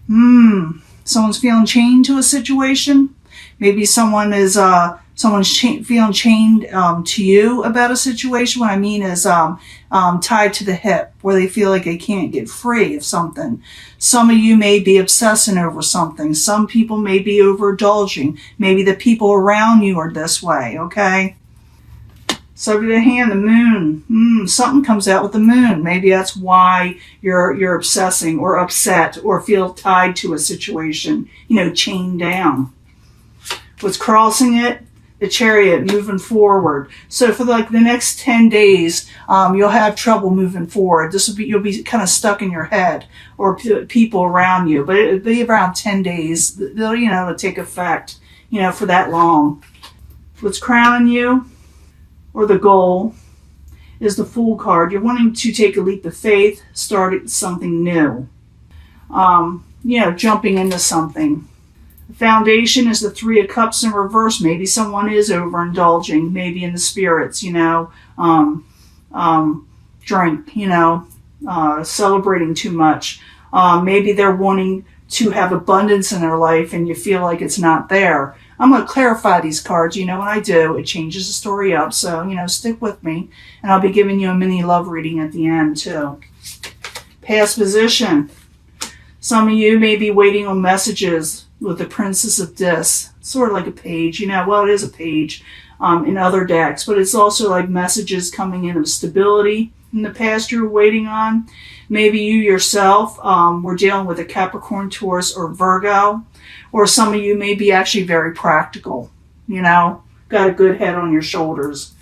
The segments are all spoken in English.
Someone's feeling chained to a situation. Maybe someone's feeling chained to you about a situation. What I mean is tied to the hip, where they feel like they can't get free of something. Some of you may be obsessing over something. Some people may be overindulging. Maybe the people around you are this way, okay? Subject at hand, the moon. Something comes out with the moon. Maybe that's why you're obsessing or upset or feel tied to a situation, chained down. What's crossing it? The Chariot, moving forward. So for the next 10 days, you'll have trouble moving forward. You'll be kind of stuck in your head or people around you. But it'll be around 10 days. It'll take effect, for that long. What's crowning you, or the goal, is the Fool card. You're wanting to take a leap of faith, start something new. Jumping into something. The Foundation is the Three of Cups in reverse. Maybe someone is overindulging, maybe in the spirits, drink, celebrating too much. Maybe they're wanting to have abundance in their life and you feel like it's not there. I'm going to clarify these cards. When I do, it changes the story up. So, stick with me. And I'll be giving you a mini love reading at the end, too. Past position. Some of you may be waiting on messages with the Princess of Discs. Sort of like a page. It is a page in other decks. But it's also like messages coming in of stability in the past you're waiting on. Maybe you yourself were dealing with a Capricorn, Taurus, or Virgo. Or some of you may be actually very practical, got a good head on your shoulders.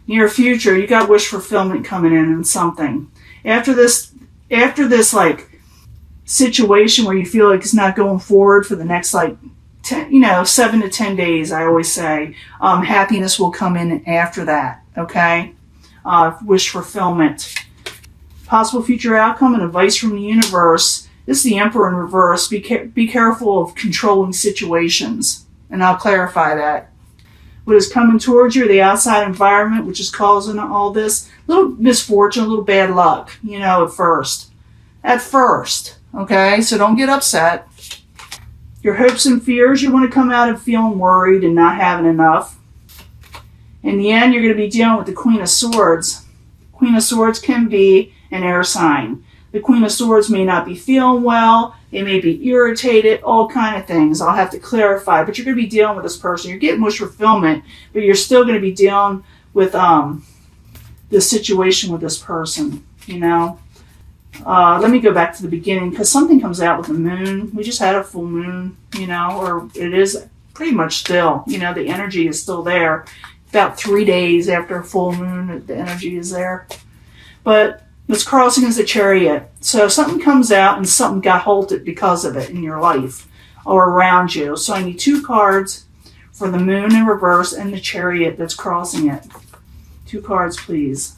Near future, you got wish fulfillment coming in something. After this situation where you feel like it's not going forward for the next 7 to 10 days, I always say, happiness will come in after that, okay? Wish fulfillment. Possible future outcome and advice from the universe. This is the Emperor in reverse. Be careful of controlling situations. And I'll clarify that. What is coming towards you, the outside environment, which is causing all this. Little misfortune, a little bad luck, at first. At first, okay? So don't get upset. Your hopes and fears, you want to come out of feeling worried and not having enough. In the end, you're going to be dealing with the Queen of Swords. Queen of Swords can be an air sign. The Queen of Swords may not be feeling well. They may be irritated, all kind of things. I'll have to clarify. But you're going to be dealing with this person. You're getting wish fulfillment, but you're still going to be dealing with this situation with this person, Let me go back to the beginning, because something comes out with the moon. We just had a full moon, or it is pretty much still. The energy is still there. About 3 days after a full moon, the energy is there. But what's crossing is the Chariot. So something comes out and something got halted because of it in your life or around you. So I need 2 cards for the moon in reverse and the Chariot that's crossing it. 2 cards, please.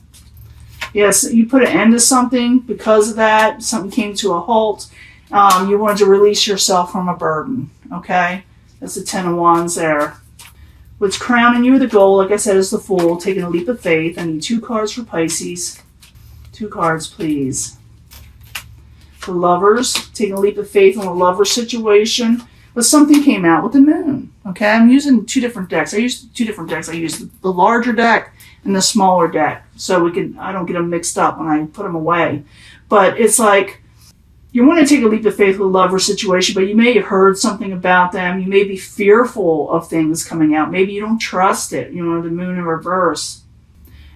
Yes, you put an end to something because of that. Something came to a halt. You wanted to release yourself from a burden. Okay? That's the 10 of Wands there. What's crowning you, the goal, like I said, is the Fool. Taking a leap of faith. I need 2 cards for Pisces. 2 cards, please. For Lovers, taking a leap of faith on a lover situation. But something came out with the moon. Okay, I'm using 2 different decks. I use 2 different decks. I use the larger deck and the smaller deck. So I don't get them mixed up when I put them away. But it's like, you want to take a leap of faith with a lover situation, but you may have heard something about them. You may be fearful of things coming out. Maybe you don't trust it, the moon in reverse.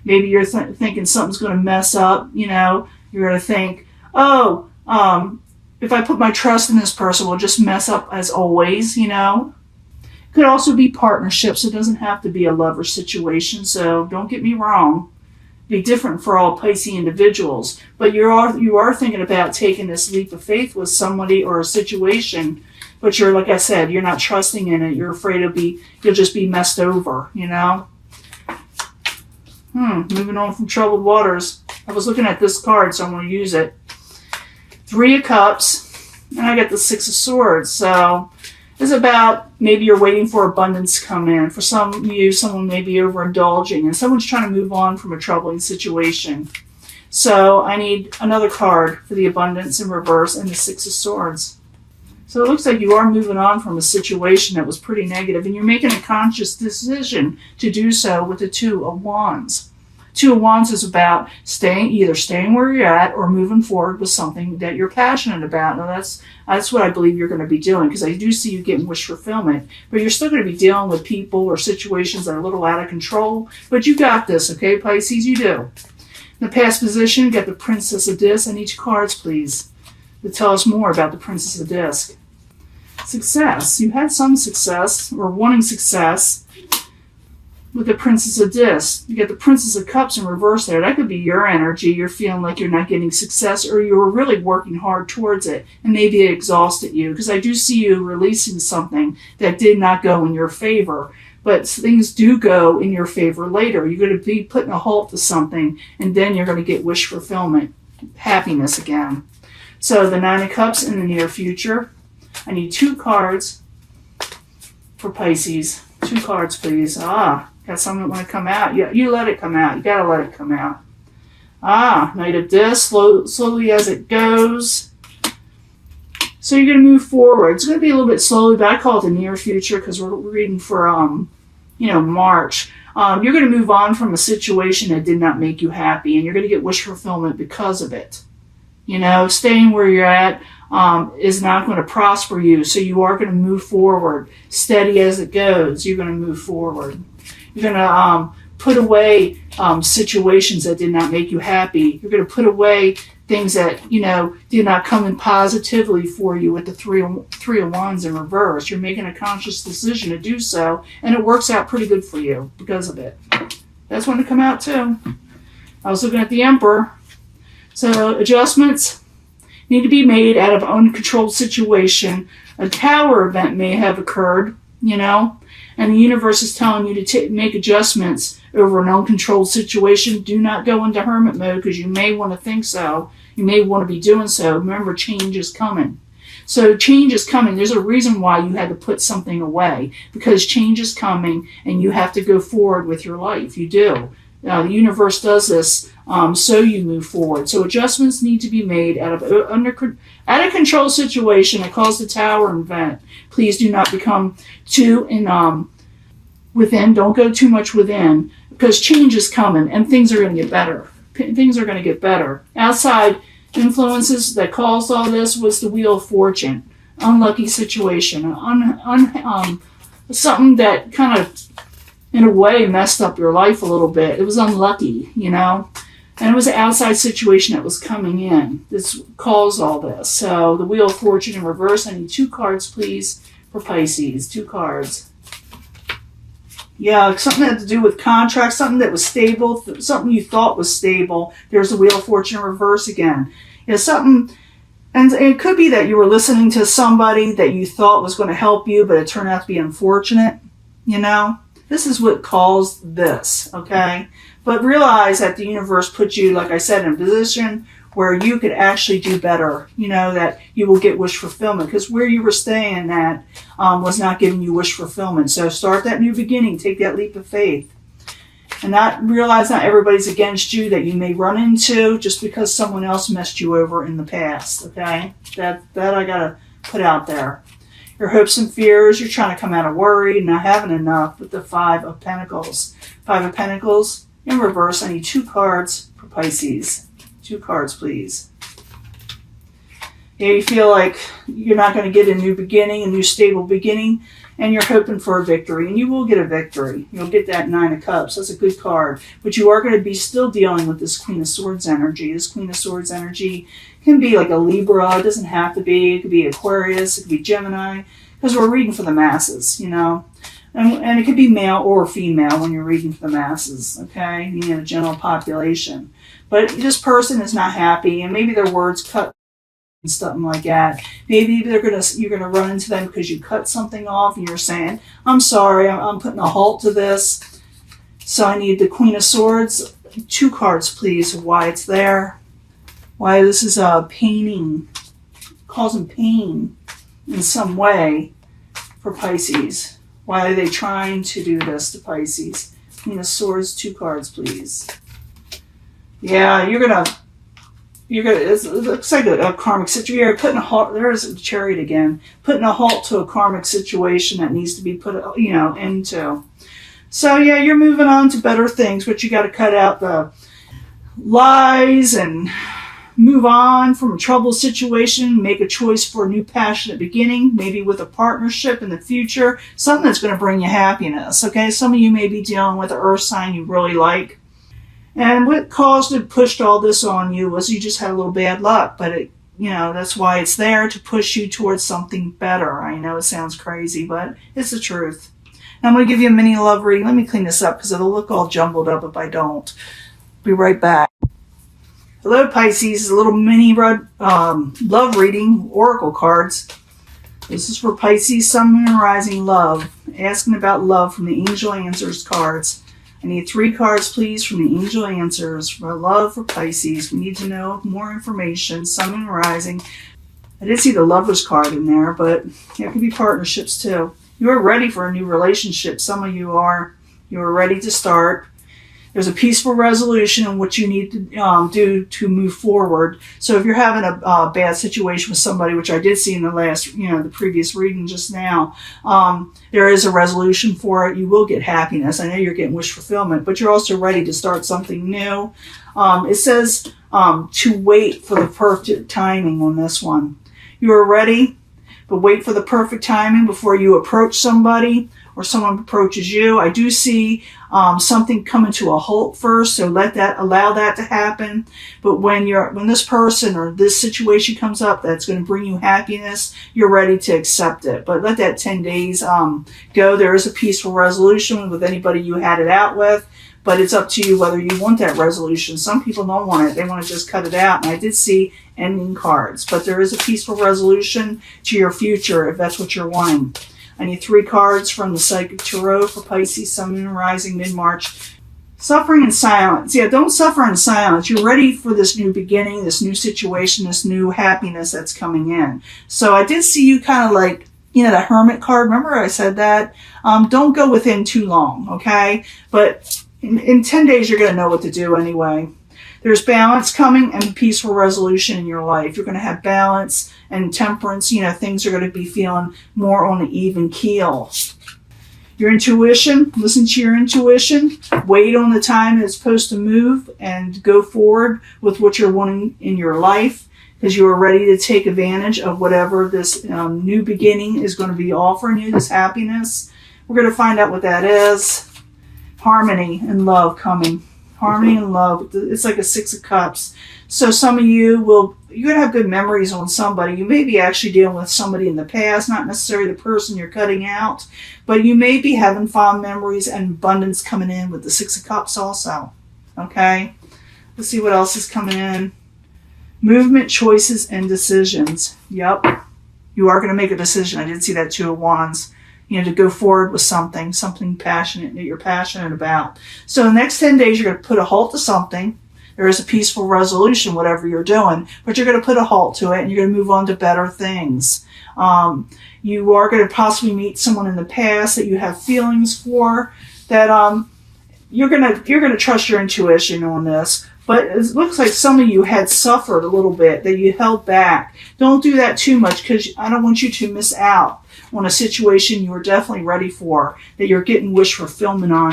Maybe you're thinking something's going to mess up, You're going to think, if I put my trust in this person, we'll just mess up as always, Could also be partnerships. It doesn't have to be a lover situation, so don't get me wrong. Be different for all Pisces individuals. But you are thinking about taking this leap of faith with somebody or a situation, but you're, like I said, you're not trusting in it. You're afraid you'll just be messed over, Moving on from troubled waters. I was looking at this card, so I'm going to use it. 3 of Cups, and I got the 6 of Swords. So it's about maybe you're waiting for abundance to come in. For some of you, someone may be overindulging, and someone's trying to move on from a troubling situation. So I need another card for the abundance in reverse and the Six of Swords. So it looks like you are moving on from a situation that was pretty negative, and you're making a conscious decision to do so with the Two of Wands. Two of Wands is about either staying where you're at or moving forward with something that you're passionate about. Now that's what I believe you're going to be doing, because I do see you getting wish fulfillment, but you're still going to be dealing with people or situations that are a little out of control. But you got this, okay, Pisces? You do. In the past position, get the Princess of Discs and each cards, please, to tell us more about the Princess of Discs. Success. You had some success or wanting success with the Princess of Discs. You get the Princess of Cups in reverse there. That could be your energy. You're feeling like you're not getting success, or you were really working hard towards it, and maybe it exhausted you, because I do see you releasing something that did not go in your favor. But things do go in your favor later. You're going to be putting a halt to something, and then you're going to get wish fulfillment, happiness again. So the Nine of Cups in the near future. I need 2 cards for Pisces. 2 cards, please. Got some that want to come out. You let it come out. You got to let it come out. Knight of Discs, slowly as it goes. So you're going to move forward. It's going to be a little bit slowly, but I call it the near future because we're reading for, March. You're going to move on from a situation that did not make you happy, and you're going to get wish fulfillment because of it. Staying where you're at is not going to prosper you, so you are going to move forward. Steady as it goes, you're going to move forward. You're going to put away situations that did not make you happy. You're going to put away things that, did not come in positively for you with the three of Wands in reverse. You're making a conscious decision to do so, and it works out pretty good for you because of it. That's one to come out too. I was looking at the Emperor. So adjustments need to be made out of an uncontrolled situation. A tower event may have occurred, and the universe is telling you to make adjustments over an uncontrolled situation. Do not go into hermit mode, because you may want to think so. You may want to be doing so. Remember, change is coming. So change is coming. There's a reason why you had to put something away, because change is coming and you have to go forward with your life. You do. The universe does this so you move forward. So adjustments need to be made out of a control situation that caused the tower event. Please do not become too within. Don't go too much within, because change is coming and things are going to get better. Things are going to get better. Outside influences that caused all this was the Wheel of Fortune. Unlucky situation. Something that kind of, in a way, messed up your life a little bit. It was unlucky, And it was an outside situation that was coming in. This caused all this. So the Wheel of Fortune in reverse. I need 2 cards, please, for Pisces. 2 cards. Yeah, something that had to do with contracts, something that was stable, something you thought was stable. There's the Wheel of Fortune in reverse again. Something, and it could be that you were listening to somebody that you thought was going to help you, but it turned out to be unfortunate, This is what caused this, okay? But realize that the universe put you, like I said, in a position where you could actually do better, that you will get wish fulfillment, because where you were staying at was not giving you wish fulfillment. So start that new beginning, take that leap of faith, and realize not everybody's against you that you may run into just because someone else messed you over in the past, okay? That I gotta put out there. Your hopes and fears, you're trying to come out of worry, not having enough, with the 5 of Pentacles. 5 of Pentacles in reverse. I need 2 cards for Pisces. 2 cards, please. Yeah, you feel like you're not going to get a new beginning, a new stable beginning, and you're hoping for a victory, and you will get a victory. You'll get that 9 of Cups. That's a good card. But you are going to be still dealing with this Queen of Swords energy. This Queen of Swords energy can be like a Libra. It doesn't have to be. It could be Aquarius. It could be Gemini, because we're reading for the masses, And it could be male or female when you're reading for the masses, okay? The general population. But this person is not happy, and maybe their words cut and something like that. Maybe you're gonna run into them because you cut something off, and you're saying, "I'm sorry, I'm putting a halt to this." So I need the Queen of Swords. 2 cards, please, of why it's there. Why this is causing pain in some way for Pisces. Why are they trying to do this to Pisces? Queen of Swords, 2 cards, please. Yeah, you're going to you're gonna, it looks like a karmic situation. You're putting a halt, there's a chariot again, putting a halt to a karmic situation that needs to be put, into. So yeah, you're moving on to better things, but you got to cut out the lies and move on from a troubled situation, make a choice for a new passionate beginning, maybe with a partnership in the future, something that's going to bring you happiness, okay? Some of you may be dealing with an earth sign you really like. And what caused and pushed all this on you was you just had a little bad luck, but that's why it's there, to push you towards something better. I know it sounds crazy, but it's the truth. Now I'm going to give you a mini love reading. Let me clean this up because it'll look all jumbled up if I don't. Be right back. Hello, Pisces. A little mini love reading, oracle cards. This is for Pisces, Sun, Moon, and Rising love. Asking about love from the Angel Answers cards. I need 3 cards, please, from the Angel Answers for love for Pisces. We need to know more information. Sun, Moon, and Rising. I did see the Lover's card in there, but it could be partnerships too. You are ready for a new relationship. Some of you are. You are ready to start. There's a peaceful resolution in what you need to do to move forward. So if you're having a bad situation with somebody, which I did see in the last, the previous reading just now, there is a resolution for it. You will get happiness. I know you're getting wish fulfillment, but you're also ready to start something new. It says to wait for the perfect timing on this one. You are ready, but wait for the perfect timing before you approach somebody or someone approaches you. I do see something coming to a halt first, so allow that to happen. But when this person or this situation comes up that's going to bring you happiness, you're ready to accept it. But let that 10 days go. There is a peaceful resolution with anybody you had it out with, but it's up to you whether you want that resolution. Some people don't want it. They want to just cut it out. And I did see ending cards, but there is a peaceful resolution to your future if that's what you're wanting. I need 3 cards from the Psychic Tarot for Pisces, Sun, Moon, and Rising, mid-March. Suffering in silence. Yeah, don't suffer in silence. You're ready for this new beginning, this new situation, this new happiness that's coming in. So I did see you kind of like, the Hermit card. Remember I said that? Don't go within too long, okay? But in 10 days, you're going to know what to do anyway. There's balance coming and peaceful resolution in your life. You're going to have balance and temperance. Things are going to be feeling more on an even keel. Your intuition, listen to your intuition. Wait on the time it's supposed to move and go forward with what you're wanting in your life, because you are ready to take advantage of whatever this new beginning is going to be offering you, this happiness. We're going to find out what that is. Harmony and love coming. Harmony and love. It's like a 6 of Cups. So some of you're going to have good memories on somebody. You may be actually dealing with somebody in the past, not necessarily the person you're cutting out, but you may be having fond memories and abundance coming in with the 6 of Cups also. Okay? Let's see what else is coming in. Movement, choices, and decisions. Yep. You are going to make a decision. I did see that 2 of Wands. To go forward with something passionate that you're passionate about. So the next 10 days, you're going to put a halt to something. There is a peaceful resolution, whatever you're doing, but you're going to put a halt to it and you're going to move on to better things. You are going to possibly meet someone in the past that you have feelings for, that you're going to trust your intuition on this. But it looks like some of you had suffered a little bit, that you held back. Don't do that too much, because I don't want you to miss out on a situation you were definitely ready for, that you're getting wish fulfillment on.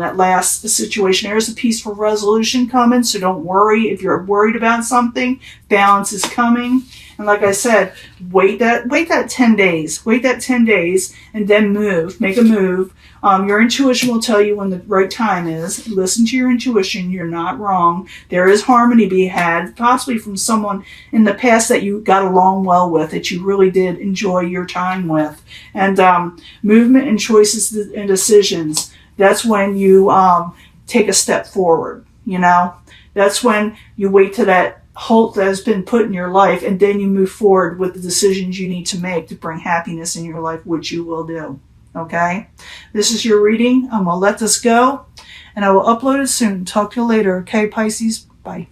That last situation, there's a peaceful resolution coming, so don't worry. If you're worried about something, balance is coming. And like I said, wait that 10 days. Wait that 10 days and then move. Make a move. Your intuition will tell you when the right time is. Listen to your intuition. You're not wrong. There is harmony to be had, possibly from someone in the past that you got along well with, that you really did enjoy your time with. And movement and choices and decisions, that's when you take a step forward. That's when you wait till that halt that has been put in your life, and then you move forward with the decisions you need to make to bring happiness in your life, which you will do. Okay? This is your reading. I'm going to let this go, and I will upload it soon. Talk to you later. Okay, Pisces? Bye.